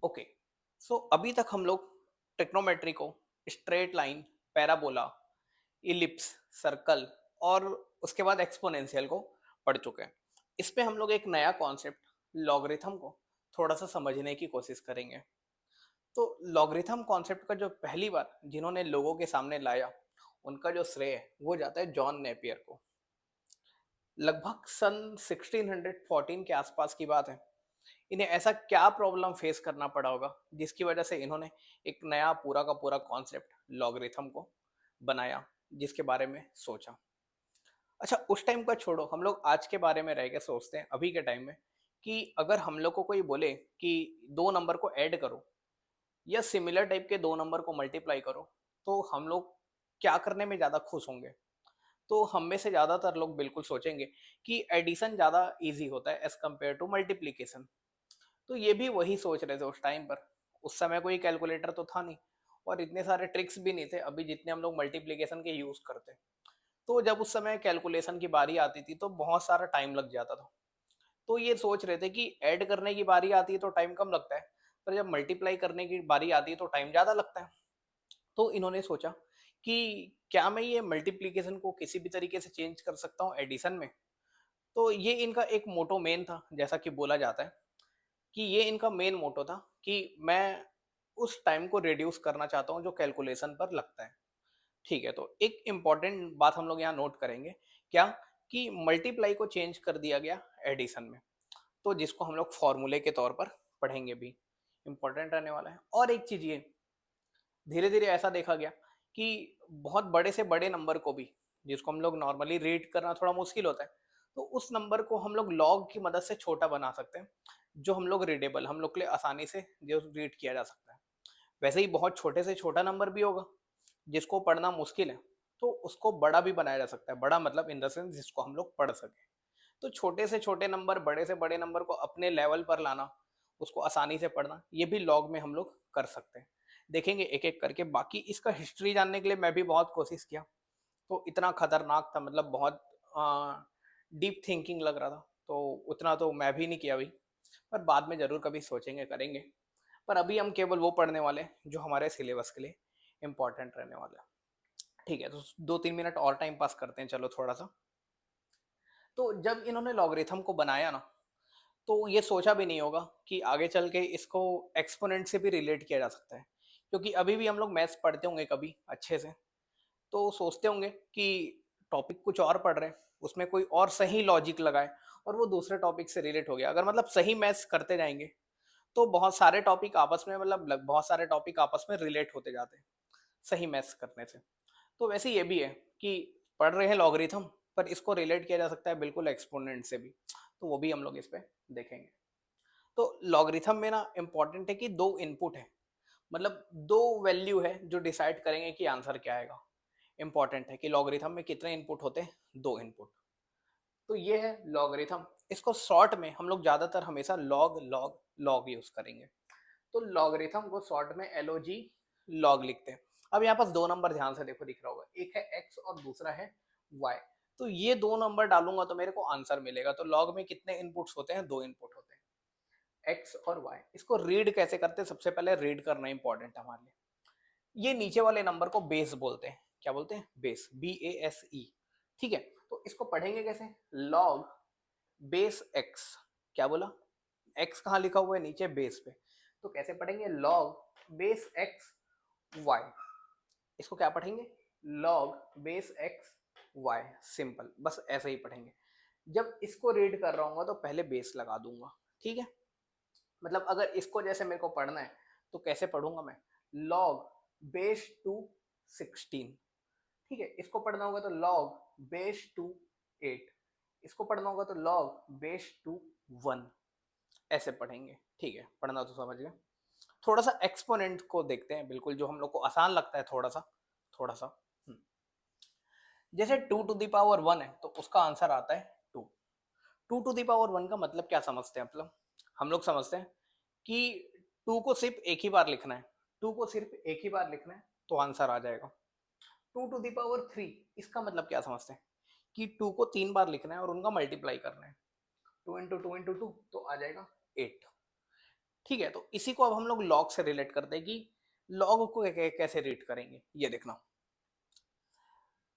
Okay. सो अभी तक हम लोग ट्रिग्नोमेट्री को straight line, parabola, ellipse, circle और उसके बाद एक्सपोनेंशियल को पढ़ चुके हैं। इस पे हम लोग एक नया कॉन्सेप्ट लॉगरिथम को थोड़ा सा समझने की कोशिश करेंगे। तो लॉगरिथम कॉन्सेप्ट का जो पहली बार जिन्होंने लोगों के सामने लाया, उनका जो श्रेय है वो जाता है जॉन नेपियर को। लगभग सन 1614 के आसपास की बात है। इन्हें ऐसा क्या प्रॉब्लम फेस करना पड़ा होगा जिसकी वजह से इन्होंने एक नया पूरा का पूरा कॉन्सेप्ट लॉगरिथम को बनाया, जिसके बारे में सोचा। अच्छा, उस टाइम का छोड़ो, हम लोग आज के बारे में रह के सोचते हैं अभी के टाइम में कि अगर हम लोग को कोई बोले कि दो नंबर को ऐड करो या सिमिलर टाइप के दो नंबर को मल्टीप्लाई करो, तो हम लोग क्या करने में ज्यादा खुश होंगे। तो हम में से ज्यादातर लोग बिल्कुल सोचेंगे कि एडिशन ज्यादा इजी होता है एज कम्पेयर टू मल्टीप्लीकेशन। तो ये भी वही सोच रहे थे उस टाइम पर। उस समय कोई कैलकुलेटर तो था नहीं और इतने सारे ट्रिक्स भी नहीं थे अभी जितने हम लोग मल्टीप्लिकेशन के यूज करते। तो जब उस समय कैलकुलेशन की बारी आती थी तो बहुत सारा टाइम लग जाता था। तो ये सोच रहे थे कि ऐड करने की बारी आती है तो टाइम कम लगता है, पर जब मल्टीप्लाई करने की बारी आती है तो टाइम ज्यादा लगता है। तो इन्होंने सोचा कि क्या मैं ये मल्टीप्लिकेशन को किसी भी तरीके से चेंज कर सकता हूँ एडिशन में। तो ये इनका एक मोटो मेन था, जैसा कि बोला जाता है कि ये इनका मेन मोटो था कि मैं उस टाइम को रिड्यूस करना चाहता हूँ जो कैलकुलेशन पर लगता है। ठीक है, तो एक इंपॉर्टेंट बात हम लोग यहाँ नोट करेंगे, क्या कि मल्टीप्लाई को चेंज कर दिया गया एडिशन में, तो जिसको हम लोग फॉर्मूले के तौर पर पढ़ेंगे भी, इंपॉर्टेंट रहने वाला है। और एक चीज ये, धीरे धीरे ऐसा देखा गया कि बहुत बड़े से बड़े नंबर को भी, जिसको हम लोग नॉर्मली रीड करना थोड़ा मुश्किल होता है, तो उस नंबर को हम लोग लॉग की मदद से छोटा बना सकते हैं, जो हम लोग रीडेबल, हम लोग के लिए आसानी से जो रीड किया जा सकता है। वैसे ही बहुत छोटे से छोटा नंबर भी होगा जिसको पढ़ना मुश्किल है, तो उसको बड़ा भी बनाया जा सकता है। बड़ा मतलब इन द सेंस जिसको हम लोग पढ़ सके। तो छोटे से छोटे नंबर, बड़े से बड़े नंबर को अपने लेवल पर लाना, उसको आसानी से पढ़ना, ये भी लॉग में हम लोग कर सकते हैं। देखेंगे एक एक करके। बाकी इसका हिस्ट्री जानने के लिए मैं भी बहुत कोशिश किया, तो इतना खतरनाक था, मतलब बहुत डीप थिंकिंग लग रहा था, तो उतना तो मैं भी नहीं किया अभी, पर बाद में जरूर कभी सोचेंगे, करेंगे। पर अभी हम केवल वो पढ़ने वाले हैं जो हमारे सिलेबस के लिए इंपॉर्टेंट रहने वाला है। ठीक है, तो 2-3 मिनट और टाइम पास करते हैं, चलो थोड़ा सा। तो जब इन्होंने लॉगरिथम को बनाया ना, तो ये सोचा भी नहीं होगा कि आगे चल के इसको एक्सपोनेंट से भी रिलेट किया जा सकता है। क्योंकि अभी भी हम लोग मैथ्स पढ़ते होंगे कभी अच्छे से, तो सोचते होंगे कि टॉपिक कुछ और पढ़ रहे हैं, उसमें कोई और सही लॉजिक लगाए और वो दूसरे टॉपिक से रिलेट हो गया। अगर मतलब सही मैथ्स करते जाएंगे तो बहुत सारे टॉपिक आपस में, मतलब बहुत सारे टॉपिक आपस में रिलेट होते जाते हैं सही मैथ्स करने से। तो वैसे ये भी है कि पढ़ रहे हैं लॉगरिथम, पर इसको रिलेट किया जा सकता है बिल्कुल एक्सपोनेंट से भी, तो वो भी हम लोग इस पे देखेंगे। तो लॉगरिथम में ना इंपॉर्टेंट है कि दो इनपुट है, मतलब दो वैल्यू है जो डिसाइड करेंगे कि आंसर क्या आएगा। इंपॉर्टेंट है कि लॉगरिथम में कितने इनपुट होते हैं, दो इनपुट। तो ये है लॉगरिथम। इसको शॉर्ट में हम लोग ज्यादातर हमेशा लॉग लॉग लॉग यूज करेंगे। तो लॉगरिथम को शॉर्ट में एलओजी लॉग लिखते हैं। अब यहाँ पास दो नंबर ध्यान से देखो, दिख रहा होगा, एक है एक्स और दूसरा है वाई। तो ये दो नंबर डालूंगा तो मेरे को आंसर मिलेगा। तो लॉग में कितने इनपुट्स होते हैं, दो इनपुट होते हैं, एक्स और वाई। इसको रीड कैसे करते हैं, सबसे पहले रीड करना इंपॉर्टेंट है हमारे लिए। ये नीचे वाले नंबर को बेस बोलते हैं। क्या बोलते हैं, बेस, BASE। ठीक है, तो इसको पढ़ेंगे कैसे, लॉग बेस एक्स। क्या बोला, एक्स कहाँ लिखा हुआ है, नीचे बेस पे। तो कैसे पढ़ेंगे, लॉग बेस एक्स वाई। इसको क्या पढ़ेंगे, log base X Y. Simple, बस ऐसे ही पढ़ेंगे। जब इसको रीड कर रहा हूँ तो पहले बेस लगा दूंगा। ठीक है, मतलब अगर इसको जैसे मेरे को पढ़ना है तो कैसे पढ़ूंगा मैं, लॉग बेस टू 16। ठीक है, इसको पढ़ना होगा तो लॉग बेस टू 8। इसको पढ़ना होगा तो लॉग बेस टू 1। ऐसे पढ़ेंगे। ठीक है, पढ़ना तो समझ गए। थोड़ा सा एक्सपोनेंट को देखते हैं, बिल्कुल जो हम लोग को आसान लगता है, थोड़ा सा थोड़ा सा। जैसे 2 टू द पावर 1 है तो उसका आंसर आता है 2। 2 टू द पावर 1 का मतलब क्या समझते हैं, मतलब हम लोग समझते हैं कि 2 को सिर्फ एक ही बार लिखना है। 2 को सिर्फ एक ही बार लिखना है तो आंसर आ जाएगा। 2 टू द पावर 3, इसका मतलब क्या समझते हैं कि 2 को 3 बार लिखना है और उनका मल्टीप्लाई करना है। 2 इंटू 2 इंटू 2 तो आ जाएगा 8। ठीक है, तो इसी को अब हम लोग लॉग से रिलेट करते हैं कि लॉग को कैसे रीड करेंगे, ये देखना।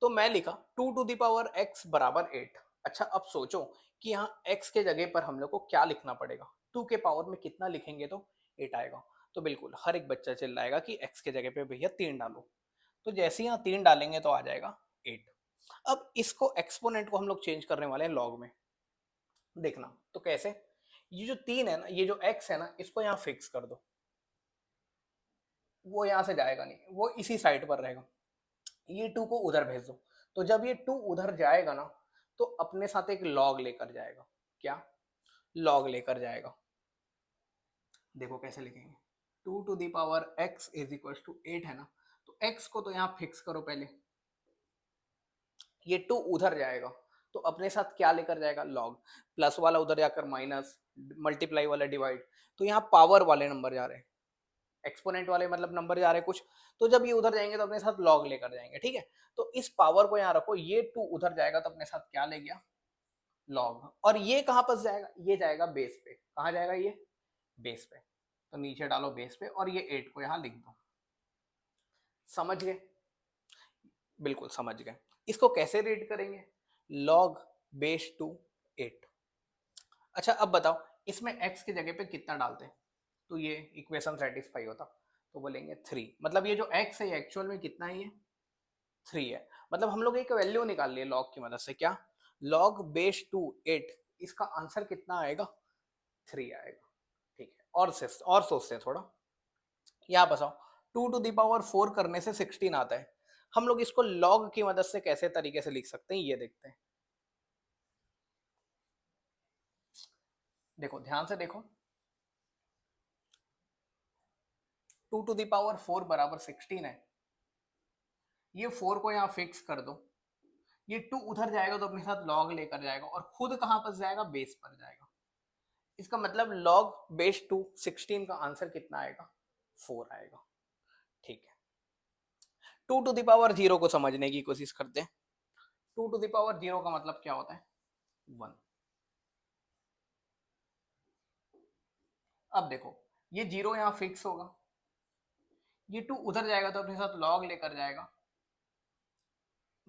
तो मैं लिखा 2 to the power x बराबर 8। अच्छा, अब सोचो कि यहाँ x के जगह पर हम लोग को क्या लिखना पड़ेगा। 2 के पावर में कितना लिखेंगे तो 8 आएगा। तो बिल्कुल हर एक बच्चा चिल्लाएगा कि x के जगह पे भैया 3 डालो। तो जैसे ही यहाँ 3 डालेंगे तो आ जाएगा 8। अब इसको एक्सपोनेंट को हम लोग चेंज करने वाले हैं लॉग में। देखना तो कैसे, ये जो 3 है ना, ये जो x है ना, इसको यहाँ फिक्स कर दो। वो यहाँ से जाएगा नहीं, वो इसी साइड पर रहेगा। ये 2 को उधर भेज दो। तो जब ये 2 उधर जाएगा ना, तो अपने साथ एक लॉग लेकर जाएगा। क्या? लॉग लेकर जाएगा। देखो कैसे लिखेंगे। 2 to the power x is equal to 8 है ना, तो x को तो यहाँ फिक्स करो पहले। ये 2 उधर जाएगा तो अपने साथ क्या लेकर जाएगा? लॉग। प्लस वाला उधर जाकर माइनस, मल्टीप्लाई वाला डिवाइड। तो यहाँ पावर वाले नंबर जा रहे हैं, एक्सपोनेंट वाले मतलब नंबर जा रहे हैं कुछ। तो जब ये उधर जाएंगे तो अपने साथ लॉग लेकर जाएंगे। ठीक है, तो इस पावर को यहाँ रखो। ये 2 उधर जाएगा तो अपने साथ क्या ले गया? लॉग। और ये कहाँ पर जाएगा? ये जाएगा बेस पे। कहाँ जाएगा ये? बेस पे। तो नीचे डालो बेस पे और ये 8 को यहाँ लिख दो। समझ गए? बिल्कुल समझ गए। इसको कैसे रीड करेंगे? Log base two 8। अच्छा, अब बताओ इसमें x की जगह पे कितना डालते हैं तो ये इक्वेशन सेटिस्फाई होता। तो बोलेंगे 3। मतलब ये जो x है ये एक्चुअल में कितना है? ये 3 है। मतलब हम लोग एक वैल्यू निकाल लिए लॉग की मदद से। क्या? Log base two 8। इसका आंसर कितना आएगा? 3 आएगा। ठीक है, और सोचते हैं थोड़ा। यहाँ बताओ 2 to the power 4 करने से 16 आता है। हम लोग इसको लॉग की मदद से कैसे तरीके से लिख सकते हैं, ये देखते हैं। देखो ध्यान से देखो, 2 to the power 4 बराबर 16 है। ये 4 को यहाँ फिक्स कर दो। ये 2 उधर जाएगा तो अपने साथ लॉग लेकर जाएगा और खुद कहां पर जाएगा? बेस पर जाएगा। इसका मतलब लॉग बेस टू 16 का आंसर कितना आएगा? 4 आएगा। ठीक है, 2 to the power 0 को समझने की कोशिश करते हैं। 2 to the power 0 का मतलब क्या होता है? 1। अब देखो ये 0 यहाँ फिक्स होगा, ये 2 उधर जाएगा तो अपने साथ लॉग लेकर जाएगा।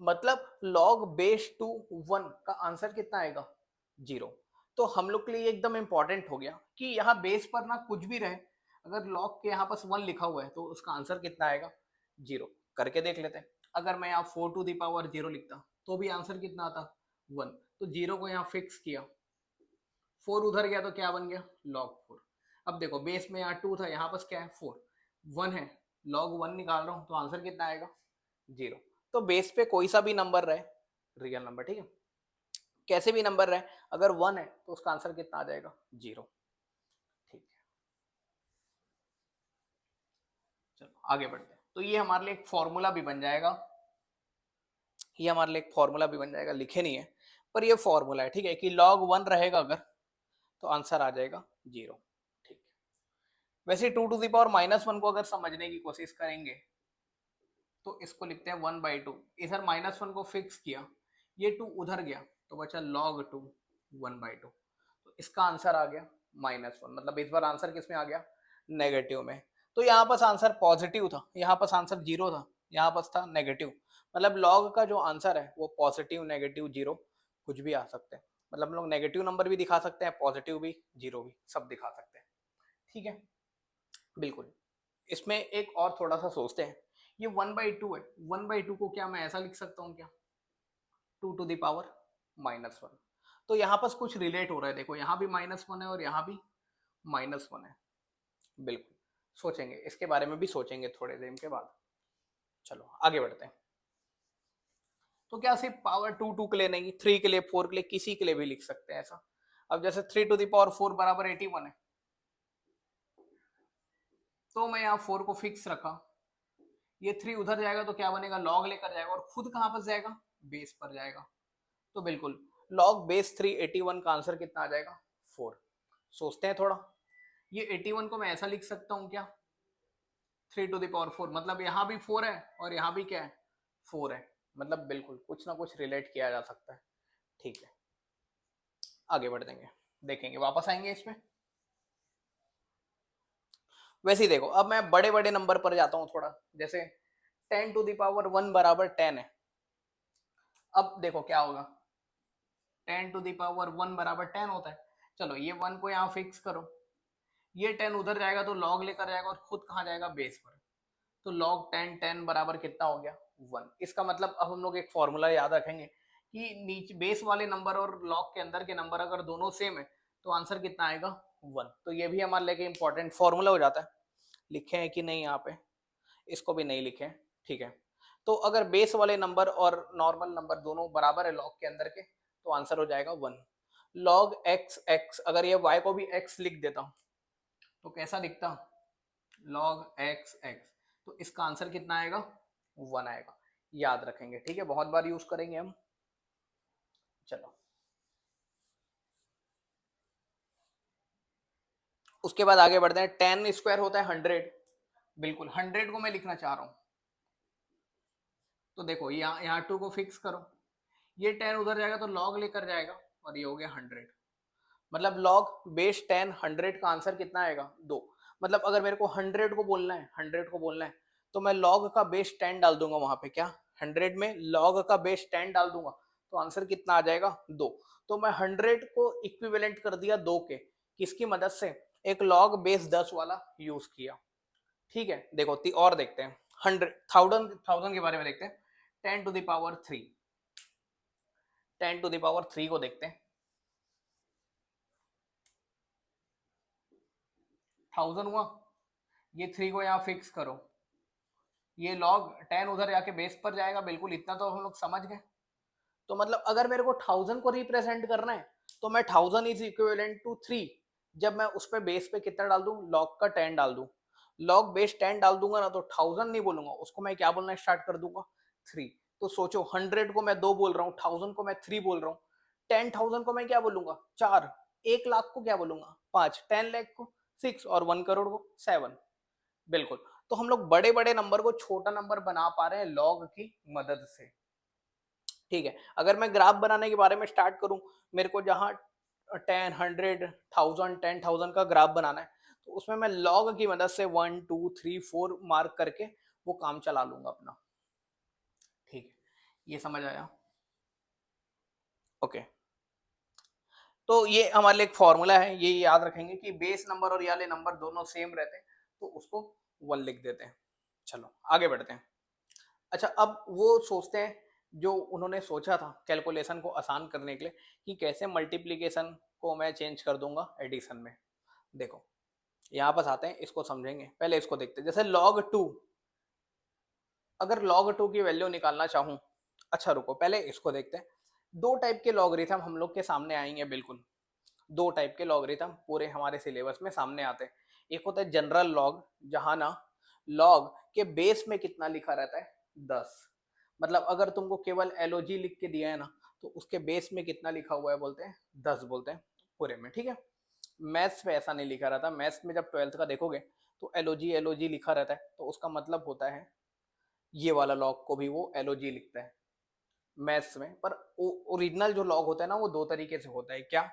मतलब लॉग बेस टू 1 का आंसर कितना आएगा? 0। तो हम लोग के लिए एकदम इंपॉर्टेंट हो गया कि यहाँ बेस पर ना कुछ भी रहे, अगर लॉग के यहाँ पास 1 लिखा हुआ है तो उसका आंसर कितना आएगा? 0। करके देख लेते हैं। अगर मैं यहाँ 4 to the power 0 लिखता तो भी आंसर कितना आता? 1। तो 0 को यहाँ फिक्स किया, 4 उधर गया तो क्या बन गया? लॉग 4। अब देखो बेस में यहाँ 2 था, यहाँ पास क्या है? 4। 1 है, लॉग 1 निकाल रहा हूँ तो आंसर कितना आएगा? 0। तो बेस पे कोई सा भी नंबर रहे, रियल नंबर, ठीक है, कैसे भी नंबर रहे, अगर 1 है तो उसका आंसर कितना आ जाएगा? 0। ठीक है, चलो आगे बढ़ते हैं। तो ये हमारे लिए एक फॉर्मूला भी बन जाएगा, ये हमारे लिए एक फॉर्मूला भी बन जाएगा, लिखे नहीं है पर ये फॉर्मूला है। ठीक है, कि log 1 रहेगा अगर तो आंसर आ जाएगा 0। ठीक है, वैसे 2 to the power -1 को अगर समझने की कोशिश करेंगे तो इसको लिखते हैं 1/2। इधर -1 को फिक्स किया, ये 2 उधर गया तो बचा log 2 1/2। तो इसका आंसर आ गया -1। मतलब इस बार आंसर किस में आ गया? नेगेटिव में। तो यहाँ पास आंसर पॉजिटिव था, यहाँ पास आंसर 0 था, यहाँ पास था नेगेटिव। मतलब लॉग का जो आंसर है वो पॉजिटिव, नेगेटिव, 0 कुछ भी आ सकते हैं। मतलब हम लोग नेगेटिव नंबर भी दिखा सकते हैं, पॉजिटिव भी, 0 भी, सब दिखा सकते हैं। ठीक है, बिल्कुल। इसमें एक और थोड़ा सा सोचते हैं। ये 1/2 है, 1/2 को क्या मैं ऐसा लिख सकता हूँ क्या? 2 to the power -1। तो यहाँ पास कुछ रिलेट हो रहा है। देखो यहाँ भी -1 है और यहाँ भी -1 है। बिल्कुल सोचेंगे, इसके बारे में भी सोचेंगे थोड़े देर के बाद। चलो आगे बढ़ते हैं। तो क्या सिर्फ पावर 2 के लिए नहीं, 3 के लिए, 4 के लिए, किसी के लिए भी लिख सकते हैं ऐसा। अब जैसे 3 to the power 4 बराबर 81 है, तो मैं यहाँ 4 को फिक्स रखा। ये 3 उधर जाएगा तो क्या बनेगा? लॉग लेकर जाएगा और खुद कहां पर जाएगा? बेस पर जाएगा। तो बिल्कुल लॉग बेस 3 81 का आंसर कितना आ जाएगा? 4। सोचते हैं थोड़ा। ये 81 को मैं ऐसा लिख सकता हूँ क्या? 3 to the power 4। मतलब यहाँ भी 4 है और यहाँ भी क्या है? 4 है। मतलब बिल्कुल कुछ ना कुछ रिलेट किया जा सकता है। ठीक है, आगे बढ़ देंगे, देखेंगे, वापस आएंगे इसमें। वैसे ही देखो, अब मैं बड़े बड़े नंबर पर जाता हूँ थोड़ा, जैसे 10⁻1 बराबर 10 है। अब देखो क्या होगा, 10⁻1 बराबर 10 होता है। चलो ये 1 को यहाँ फिक्स करो, ये 10 उधर जाएगा तो लॉग लेकर जाएगा और खुद कहाँ जाएगा, बेस पर। तो लॉग 10 बराबर कितना हो गया, 1। इसका मतलब अब हम लोग एक फॉर्मूला याद रखेंगे कि नीचे बेस वाले नंबर और लॉग के अंदर के नंबर अगर दोनों सेम है तो आंसर कितना आएगा, 1। तो ये भी हमारे लिए इंपॉर्टेंट फॉर्मूला हो जाता है। लिखे हैं कि नहीं यहाँ पे, इसको भी नहीं लिखे, ठीक है। तो अगर बेस वाले नंबर और नॉर्मल नंबर दोनों बराबर है लॉग के अंदर के, तो आंसर हो जाएगा 1। लॉग एक्स एक्स, अगर ये y को भी x लिख देता हूँ तो कैसा दिखता, लॉग एक्स एक्स, तो इसका आंसर कितना आएगा, 1 आएगा। याद रखेंगे, ठीक है, बहुत बार यूज करेंगे हम। चलो उसके बाद आगे बढ़ते हैं। 10 स्क्वायर होता है 100, बिल्कुल 100 को मैं लिखना चाह रहा हूँ। तो देखो यहाँ 2 को फिक्स करो, ये 10 उधर जाएगा तो लॉग लेकर जाएगा और ये हो गया 100। मतलब लॉग बेस 10 100 का आंसर कितना आएगा, 2। मतलब अगर मेरे को 100 को बोलना है, 100 को बोलना है तो मैं लॉग का बेस 10 डाल दूंगा वहां पे, क्या 100 में लॉग का बेस 10 डाल दूंगा तो आंसर कितना आ जाएगा, 2। तो मैं 100 को इक्विवेलेंट कर दिया 2 के, किसकी मदद से, एक लॉग बेस 10 वाला यूज किया। ठीक है, देखो और देखते हैं, 100 थाउजेंड के बारे में देखते हैं। 10⁻3, 10⁻3 को देखते हैं। 1000 हुआ, ये 3 को यहाँ फिक्स करो, ये लॉग 10 उधर जाके बेस पर जाएगा, बिल्कुल इतना तो हम लोग समझ गए। तो मतलब अगर मेरे को 1000 को रिप्रेजेंट करना है तो मैं 1000 इज इक्विवेलेंट टू 3, जब मैं उस पे बेस पे कितना डाल दूं, लॉग का 10 डाल दूं। लॉग बेस 10 डाल दूंगा ना तो 1000 नहीं बोलूंगा, उसको मैं क्या बोलना स्टार्ट कर दूंगा, 3। तो सोचो 100 को मैं 2 बोल रहा हूँ, 1000 को मैं 3 बोल रहा हूँ, 10,000 को मैं क्या बोलूंगा, 4, 1 लाख को क्या बोलूंगा, 5, 10 लाख को 6 और 1 करोड़ को 7। बिल्कुल। तो हम लोग बड़े बड़े नंबर को छोटा नंबर बना पा रहे हैं लॉग की मदद से। ठीक है, अगर मैं ग्राफ बनाने के बारे में स्टार्ट करूं, मेरे को जहां 10, 100, 1000 का ग्राफ बनाना है तो उसमें मैं लॉग की मदद से 1 2 3 4 मार्क करके वो काम चला लूंगा अपना। ठीक है, ये समझ आया, ओके। तो ये हमारे लिए एक फॉर्मूला है, ये याद रखेंगे कि बेस नंबर और ये वाले नंबर दोनों सेम रहते हैं तो उसको 1 लिख देते हैं। चलो आगे बढ़ते हैं। अच्छा, अब वो सोचते हैं जो उन्होंने सोचा था कैलकुलेशन को आसान करने के लिए कि कैसे मल्टीप्लिकेशन को मैं चेंज कर दूंगा एडिशन में। देखो यहाँ पास आते हैं, इसको समझेंगे, पहले इसको देखते हैं। जैसे log 2, अगर log 2 की वैल्यू निकालना चाहूँ, अच्छा रुको पहले इसको देखते हैं। दो टाइप के लॉगरिथम हम लोग के सामने आएंगे, बिल्कुल दो टाइप के लॉगरिथम पूरे हमारे सिलेबस में सामने आते हैं। एक होता है जनरल लॉग, जहां ना लॉग के बेस में कितना लिखा रहता है, 10। मतलब अगर तुमको केवल एलओजी लिख के दिया है ना तो उसके बेस में कितना लिखा हुआ है, बोलते हैं 10 बोलते हैं पूरे में, ठीक है। मैथ्स में ऐसा नहीं लिखा रहता, मैथ्स में जब 12th का देखोगे तो एलओजी एलओजी लिखा रहता है, तो उसका मतलब होता है ये वाला लॉग को भी वो एलओजी लिखता है मैथ्स में। पर ओरिजिनल जो लॉग होता है ना वो दो तरीके से होता है, क्या,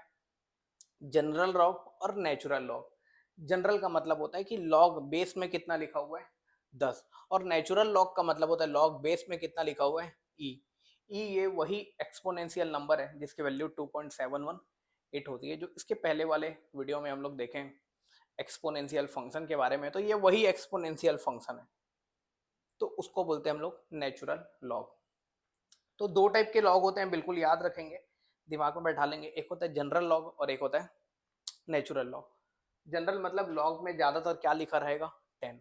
जनरल लॉग और नेचुरल लॉग। जनरल का मतलब होता है कि लॉग बेस में कितना लिखा हुआ है, 10। और नेचुरल लॉग का मतलब होता है लॉग बेस में कितना लिखा हुआ है, ई। ई ये वही एक्सपोनेंशियल नंबर है जिसकी वैल्यू 2.718 होती है, जो इसके पहले वाले वीडियो में हम लोग देखें एक्सपोनेंशियल फंक्शन के बारे में, तो ये वही एक्सपोनेंशियल फंक्शन है, तो उसको बोलते हैं हम लोग नेचुरल लॉग। तो दो टाइप के लॉग होते हैं, बिल्कुल याद रखेंगे, दिमाग में बैठा लेंगे। एक होता है जनरल लॉग और एक होता है नेचुरल लॉग। जनरल मतलब लॉग में ज्यादातर क्या लिखा रहेगा, 10।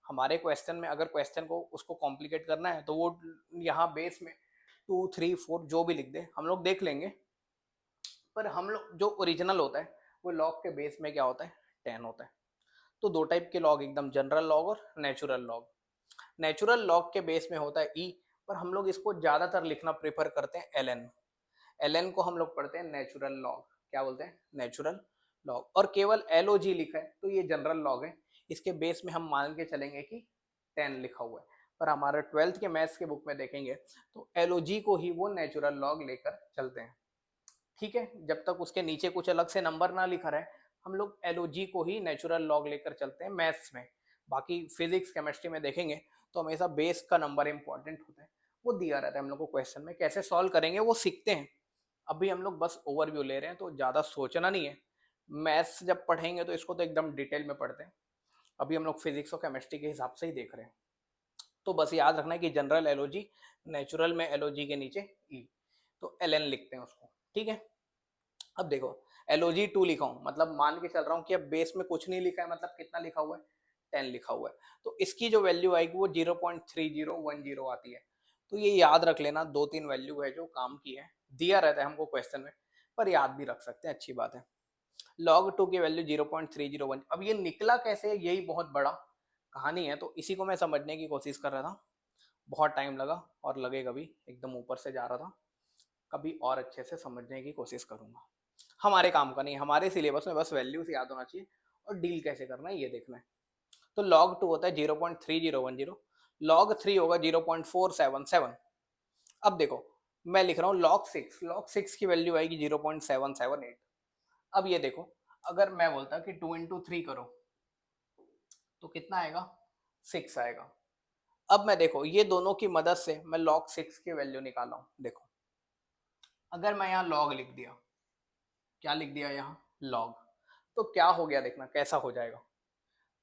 हमारे क्वेश्चन में अगर क्वेश्चन को उसको कॉम्प्लिकेट करना है तो वो यहाँ बेस में 2 3 4 जो भी लिख दे हम लोग देख लेंगे। पर हम लोग जो ओरिजिनल होता है वो लॉग के बेस में क्या होता है, 10 होता है। तो दो टाइप के लॉग एकदम, जनरल लॉग और नेचुरल लॉग। नेचुरल लॉग के बेस में होता है ई, पर हम लोग इसको ज्यादातर लिखना प्रेफर करते हैं एल एन को हम लोग पढ़ते हैं नेचुरल लॉग, क्या बोलते हैं, नेचुरल लॉग। और केवल एल ओ जी लिखा है तो ये जनरल लॉग है, इसके बेस में हम मान के चलेंगे कि 10 लिखा हुआ है। पर हमारे 12th के मैथ्स के बुक में देखेंगे तो एल ओ जी को ही वो नेचुरल लॉग लेकर चलते हैं। ठीक है, जब तक उसके नीचे कुछ अलग से नंबर ना लिखा रहे हम लोग एलओजी को ही नेचुरल लॉग लेकर चलते हैं मैथ्स में। बाकी फिजिक्स केमिस्ट्री में देखेंगे तो हमेशा बेस का नंबर इंपॉर्टेंट होता है, वो दिया रहता है हम लोग को क्वेश्चन में, कैसे सॉल्व करेंगे वो सीखते हैं। अभी हम लोग बस ओवरव्यू ले रहे हैं, तो ज़्यादा सोचना नहीं है। मैथ्स जब पढ़ेंगे तो इसको तो एकदम डिटेल में पढ़ते हैं, अभी हम लोग फिजिक्स और केमिस्ट्री के हिसाब से ही देख रहे हैं। तो बस याद रखना है कि जनरल एलओजी, नेचुरल में एलओजी के नीचे ई, तो एल एन लिखते हैं उसको, ठीक है। अब देखो एलओजी 2 लिखा हूं, मतलब मान के चल रहा हूं कि अब बेस में कुछ नहीं लिखा है, मतलब कितना लिखा हुआ है 10 लिखा हुआ है, तो इसकी जो वैल्यू आएगी वो 0.3010 आती है। तो ये याद रख लेना, 2-3 वैल्यू है जो काम की है, दिया रहता है हमको क्वेश्चन में, पर याद भी रख सकते हैं, अच्छी बात है। log 2 की वैल्यू 0.301। अब ये निकला कैसे, यही बहुत बड़ा कहानी है, तो इसी को मैं समझने की कोशिश कर रहा था, बहुत टाइम लगा और लगेगा भी, एकदम ऊपर से जा रहा था, कभी और अच्छे से समझने की कोशिश करूंगा। हमारे काम का नहीं, हमारे सिलेबस में बस वैल्यूज याद होना चाहिए और डील कैसे करना है ये देखना है। तो log 2 होता है 0.3010, log 3 होगा 0.477। अब देखो मैं लिख रहा हूँ log 6 की वैल्यू आएगी 0.778। अब ये देखो, अगर मैं बोलता कि 2 into 3 करो तो कितना आएगा, 6 आएगा। अब मैं देखो ये दोनों की मदद से मैं log 6 की वैल्यू निकाला हूं। देखो अगर मैं यहाँ log लिख दिया, क्या लिख दिया यहाँ log, तो क्या हो गया, देखना कैसा हो जाएगा।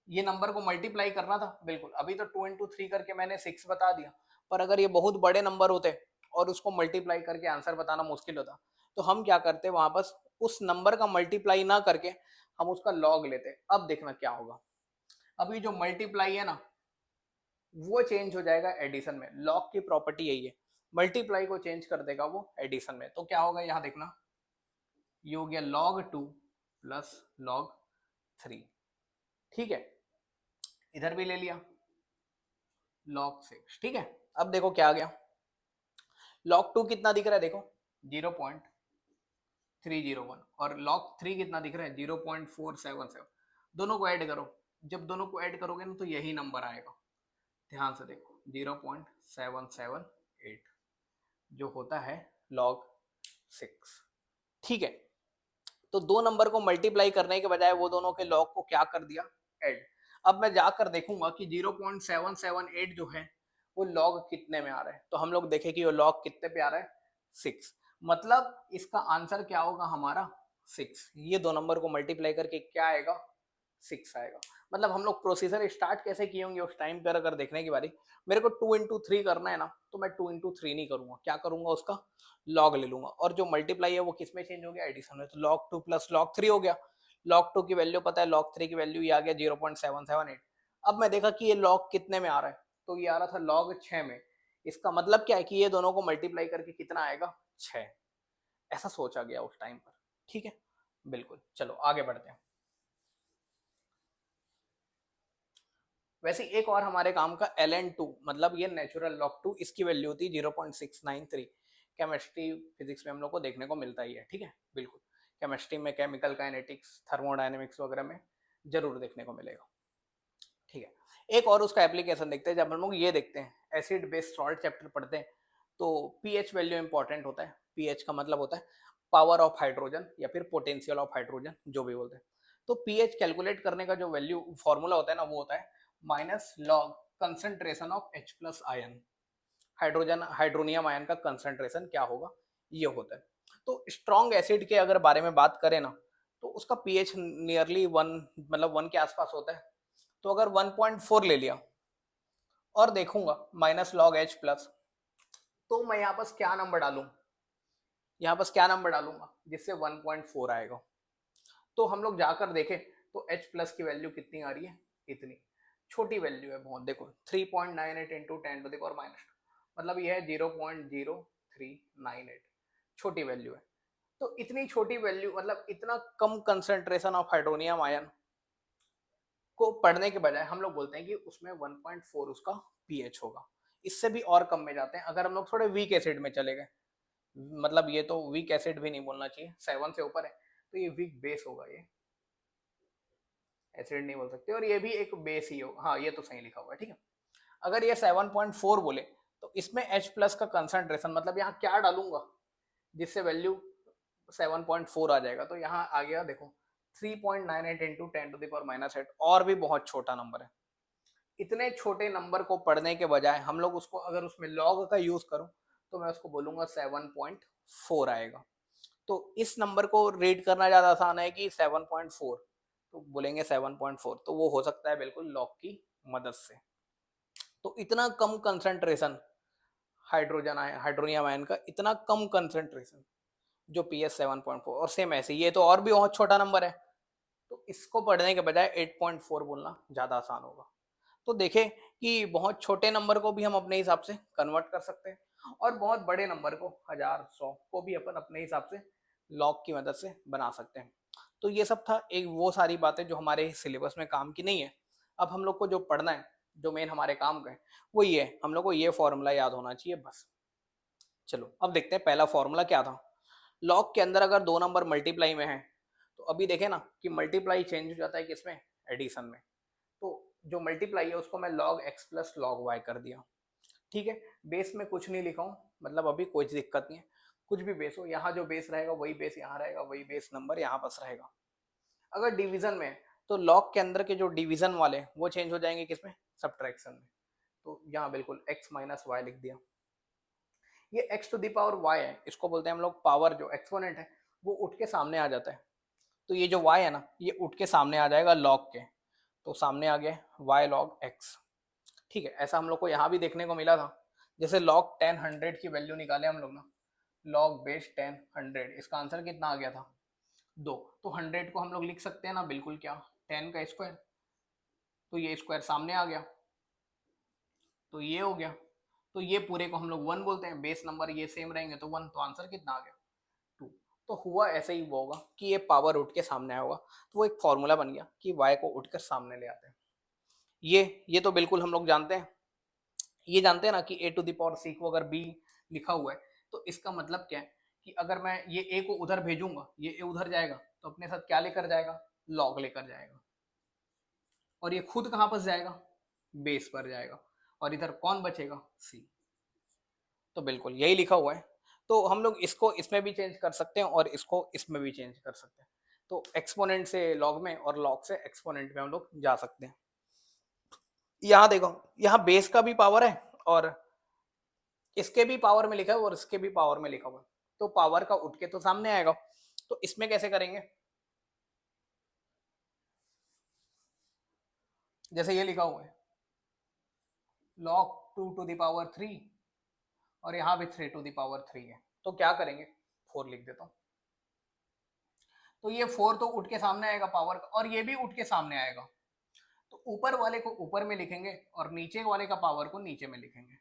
ये नंबर को मल्टीप्लाई करना था बिल्कुल, अभी तो 2 into 3 करके मैंने 6 बता दिया, पर अगर ये बहुत बड़े नंबर होते और उसको मल्टीप्लाई करके आंसर बताना मुश्किल होता, तो हम क्या करते वहां बस उस नंबर का मल्टीप्लाई ना करके हम उसका लॉग लेते। अब देखना क्या होगा, अभी जो मल्टीप्लाई है ना वो चेंज हो जाएगा एडिशन में, लॉग की प्रॉपर्टी यही है, मल्टीप्लाई को चेंज कर देगा वो एडिशन में। तो क्या होगा यहाँ देखना, ये हो गया log 2 प्लस log 3, ठीक है, इधर भी ले लिया log 6, ठीक है। अब देखो क्या आ गया, log 2 कितना दिख रहा है, देखो 0.301, और log 3 कितना दिख रहा है 0.477। दोनों को ऐड करो, जब दोनों को ऐड करोगे ना तो यही नंबर आएगा, ध्यान से देखो 0.778 जो होता है log 6, ठीक है। तो दो नंबर को मल्टीप्लाई करने के बजाय वो दोनों के लॉग को क्या कर दिया, ऐड। अब मैं जाकर देखूंगा कि 0.778 जो है वो लॉग कितने में आ रहा है, तो हम लोग देखें कि वो लॉग कितने पे आ रहा है, 6। मतलब इसका आंसर क्या होगा हमारा 6, ये दो नंबर को मल्टीप्लाई करके क्या आएगा 6 आएगा। मतलब हम लोग प्रोसीजर स्टार्ट कैसे किए होंगे उस टाइम पर अगर देखने की बारी, मेरे को 2 into 3 करना है ना, तो मैं 2 into 3 नहीं करूंगा, क्या करूंगा उसका लॉग ले लूंगा, और जो मल्टीप्लाई है वो किस में चेंज हो गया, एडिशन में, तो log 2 प्लस log 3 हो गया। log 2 की वैल्यू पता है, log 3 की वैल्यू ये आ गया 0.778। अब मैं देखा कि ये log कितने में आ रहा है, तो ये आ रहा था log 6 में। इसका मतलब क्या है कि ये दोनों को मल्टीप्लाई करके कितना आएगा 6, ऐसा सोचा गया उस टाइम पर, ठीक है। बिल्कुल, चलो आगे बढ़ते हैं। वैसे एक और हमारे काम का ln2, मतलब ये नेचुरल log 2, इसकी वैल्यू होती है 0.693। केमिस्ट्री फिजिक्स में हम लोग को देखने को मिलता ही है, ठीक है, बिल्कुल। केमिस्ट्री में केमिकल काइनेटिक्स थर्मोडायनेमिक्स वगैरह में जरूर देखने को मिलेगा, ठीक है। एक और उसका एप्लीकेशन देखते हैं, जब हम लोग ये देखते हैं एसिड बेस सॉल्ट चैप्टर पढ़ते हैं, तो पीएच वैल्यू इंपॉर्टेंट होता है। पीएच का मतलब होता है पावर ऑफ हाइड्रोजन या फिर पोटेंशियल ऑफ हाइड्रोजन, जो भी बोलते हैं। तो पीएच कैलकुलेट करने का जो वैल्यू फॉर्मूला होता है ना, वो होता है minus log concentration of H plus ion, hydrogen hydronium ion का कंसंट्रेशन क्या होगा, ये होता है। तो स्ट्रॉन्ग एसिड के अगर बारे में बात करें ना, तो उसका पीएच नियरली 1, मतलब 1 के आसपास होता है। तो अगर 1.4 ले लिया और देखूंगा माइनस लॉग H प्लस, तो मैं यहाँ पास क्या नंबर डालूं, यहाँ पास क्या नंबर डालूंगा जिससे 1.4 आएगा। तो हम लोग जाकर देखें तो H प्लस की वैल्यू कितनी आ रही है, इतनी छोटी वैल्यू है बहुत, देखो 3.98 इंटू 10⁻⁻, मतलब ये है 0.0398, छोटी वैल्यू है। तो इतनी छोटी वैल्यू, मतलब इतना कम कंसंट्रेशन ऑफ हाइड्रोनियम आयन को पढ़ने के बजाय हम लोग बोलते हैं कि उसमें 1.4 उसका पीएच होगा। इससे भी और कम में जाते हैं अगर हम लोग थोड़े वीक एसिड में चले गए, मतलब ये तो वीक एसिड भी नहीं बोलना चाहिए, 7 से ऊपर है तो ये वीक बेस होगा, ये एसिड नहीं बोल सकते, और ये भी एक बेस ही होगा, हाँ ये तो सही लिखा हुआ है, ठीक है। अगर ये 7.4 बोले तो इसमें H प्लस का कंसंट्रेशन, मतलब यहाँ क्या डालूंगा जिससे वैल्यू 7.4 आ जाएगा, तो यहाँ आ गया देखो 3.98 इंटू 10⁻⁻8 और भी बहुत छोटा नंबर है। इतने छोटे नंबर को पढ़ने के बजाय हम लोग उसको अगर उसमें लॉग का यूज करूं तो मैं उसको बोलूंगा 7.4 आएगा। तो इस नंबर को रीड करना ज्यादा आसान है कि 7.4, तो बोलेंगे 7.4, तो वो हो सकता है बिल्कुल लॉग की मदद से। तो इतना कम कंसंट्रेशन हाइड्रोनियम आयन का, इतना कम कंसंट्रेशन जो PS7.4, और सेम ऐसे ये तो और भी बहुत छोटा नंबर है, तो इसको पढ़ने के बजाय 8.4 बोलना ज़्यादा आसान होगा। तो देखें कि बहुत छोटे नंबर को भी हम अपने हिसाब से कन्वर्ट कर सकते हैं और बहुत बड़े नंबर को 1000 100 को भी अपन अपने हिसाब से लॉग की मदद से बना सकते हैं। तो ये सब था एक वो सारी बातें जो हमारे सिलेबस में काम की नहीं है। अब हम लोग को जो पढ़ना है, जो मेन हमारे काम का है वो ये है, हम लोग को ये फॉर्मूला याद होना चाहिए बस। चलो अब देखते हैं पहला फॉर्मूला क्या था। लॉग के अंदर अगर दो नंबर मल्टीप्लाई में है तो अभी देखें ना कि मल्टीप्लाई चेंज हो जाता है किसमें, एडिशन में। तो जो मल्टीप्लाई है उसको मैं log x plus log y कर दिया। ठीक है, बेस में कुछ नहीं लिखा हूँ, मतलब अभी कोई दिक्कत नहीं है, कुछ भी बेस हो, यहाँ जो बेस रहेगा वही बेस यहाँ रहेगा, वही बेस नंबर यहाँ बस रहेगा। अगर डिवीजन में तो log के अंदर के जो डिवीजन वाले वो चेंज हो जाएंगे किसमें, सब्ट्रैक्शन में। तो यहाँ बिल्कुल x माइनस वाई लिख दिया। ये x to the power y है, इसको बोलते हैं हम लोग पावर, जो एक्सपोनेंट है वो उठ के सामने आ जाता है। तो ये जो y है ना ये उठ के सामने आ जाएगा log के, तो सामने आ गया y log x। ठीक है, ऐसा हम लोग को यहाँ भी देखने को मिला था। जैसे log 10 100 की वैल्यू निकाले हम लोग ना, log बेस 10 100, इसका आंसर कितना आ गया था 2। तो 100 को हम लोग लिख सकते हैं ना बिल्कुल, क्या 10 का स्क्वायर, तो ये स्क्वायर सामने आ गया, तो ये हो गया। तो ये पूरे को हम लोग 1 बोलते हैं, बेस नंबर ये सेम रहेंगे तो 1, तो आंसर कितना आ गया 2। तो हुआ ऐसे ही वो होगा कि ये पावर उठ के सामने आया होगा, तो वो एक फॉर्मूला बन गया कि y को उठकर सामने ले आते हैं। ये तो बिल्कुल हम लोग जानते हैं। ये जानते हैं ना कि a to the power c को अगर b लिखा हुआ है तो इसका मतलब क्या है कि अगर मैं ये a को उधर भेजूंगा, ये a उधर जाएगा तो अपने साथ क्या लेकर जाएगा, log लेकर जाएगा, और ये खुद कहां पर जाएगा, बेस पर जाएगा, और इधर कौन बचेगा, c। तो बिल्कुल यही लिखा हुआ है। तो हम लोग इसको इसमें भी चेंज कर सकते हैं और इसको इसमें भी चेंज कर सकते हैं। तो एक्सपोनेंट से लॉग में और लॉग से एक्सपोनेंट में हम लोग जा सकते हैं। यहाँ देखो, यहाँ बेस का भी पावर है और इसके भी पावर में लिखा है और इसके भी पावर में लिखा हुआ है, तो पावर का उठ के तो सामने आएगा। तो इसमें कैसे करेंगे, जैसे ये लिखा हुआ है log 2 टू द पावर 3, और यहाँ भी 3 टू द पावर 3 है, तो क्या करेंगे 4 लिख देता हूँ। तो ये 4 तो उठ के सामने आएगा पावर का, और ये भी उठ के सामने आएगा। तो ऊपर वाले को ऊपर में लिखेंगे और नीचे वाले का पावर को नीचे में लिखेंगे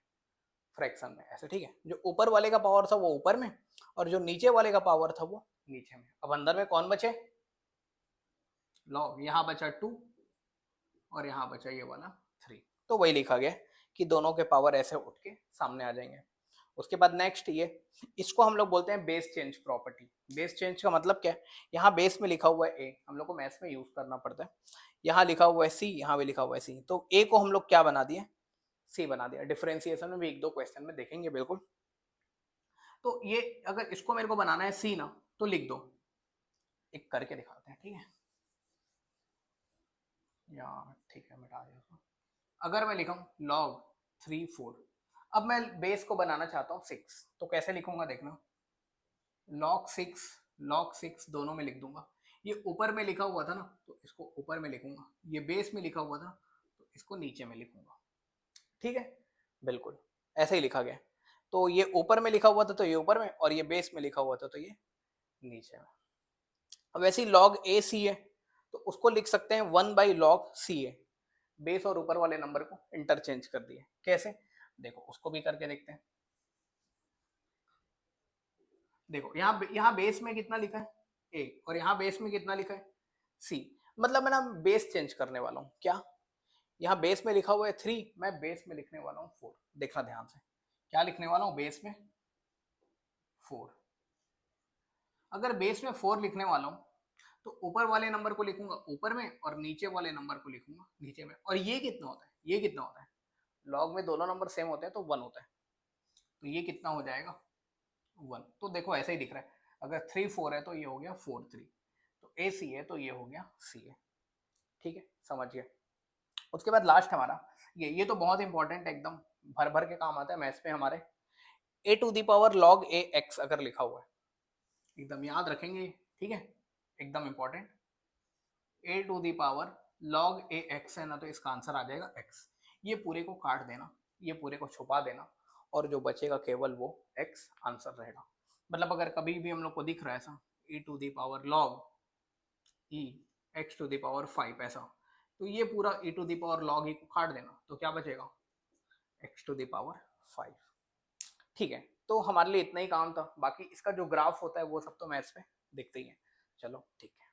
फ्रैक्शन में, ऐसे। ठीक है, जो ऊपर वाले का पावर था वो ऊपर में और जो नीचे वाले का पावर था वो नीचे में। अब अंदर में कौन बचे, लॉग, यहाँ बचा 2 और यहाँ बचा ये वाला 3। तो वही लिखा गया कि दोनों के पावर ऐसे उठ के सामने आ जाएंगे। उसके बाद नेक्स्ट ये, इसको हम लोग बोलते हैं base change property. Base change का मतलब क्या है, यहाँ बेस में लिखा हुआ है ए, हम लोग को मैथ्स में यूज करना पड़ता है, यहाँ लिखा हुआ है सी, यहाँ भी लिखा हुआ है सी, तो ए को हम लोग क्या बना दिए, सी बना दिया। डिफरेंशिएशन में भी एक दो क्वेश्चन में देखेंगे बिल्कुल। तो ये अगर इसको मेरे को बनाना है सी ना, तो लिख दो, एक करके दिखाते हैं। ठीक है, या ठीक है मिटा दिया। अगर मैं लिखूं log 3 4, अब मैं बेस को बनाना चाहता हूँ 6, तो कैसे लिखूंगा देखना, log 6 दोनों में लिख दूंगा। ये ऊपर में लिखा हुआ था ना तो इसको ऊपर में लिखूंगा, ये बेस में लिखा हुआ था तो इसको नीचे में लिखूंगा। ठीक है, बिल्कुल ऐसे ही लिखा गया। तो ये ऊपर में लिखा हुआ था तो ये ऊपर में, और ये बेस में लिखा हुआ था तो ये नीचे में। अब वैसे ही log a c है तो उसको लिख सकते हैं 1/log ca, बेस और ऊपर वाले नंबर को इंटरचेंज कर दिए। कैसे, देखो उसको भी करके देखते हैं। देखो यहाँ बेस में कितना लिखा है a, और यहाँ बेस में कितना लिखा है c, मतलब मैं ना बेस चेंज करने वाला हूँ। क्या, यहाँ बेस में लिखा हुआ है 3, मैं बेस में लिखने वाला हूँ 4। देखना ध्यान से, क्या लिखने वाला हूँ बेस में 4। अगर बेस में 4 लिखने वाला हूँ तो ऊपर वाले नंबर को लिखूंगा ऊपर में और नीचे वाले नंबर को लिखूंगा नीचे में। और ये कितना होता है, ये कितना होता है, लॉग में दोनों नंबर सेम होते हैं तो 1 होता है, तो ये कितना हो जाएगा 1। तो देखो ऐसे ही दिख रहा है, अगर 3 4 है तो ये हो गया 4 3, तो तो ए सी है तो ये हो गया सी ए। ठीक है, समझिए। उसके बाद लास्ट हमारा ये तो बहुत इंपॉर्टेंट है, एकदम भर भर के काम आता है मैथ्स में हमारे। A to the power log A X अगर लिखा हुआ है, एकदम याद रखेंगे। ठीक है, एकदम important. A to the power log A x है ना, तो इसका आंसर आ जाएगा एक्स। ये पूरे को काट देना, ये पूरे को छुपा देना, और जो बचेगा केवल वो एक्स आंसर रहेगा। मतलब अगर कभी भी हम लोग को दिख रहा है ऐसा A to the power log E X to the power 5 ऐसा, तो ये पूरा e to the power log E को काट देना, तो क्या बचेगा x टू दी पावर 5। ठीक है, तो हमारे लिए इतना ही काम था, बाकी इसका जो ग्राफ होता है वो सब तो मैथ्स में दिखते ही है। चलो ठीक है।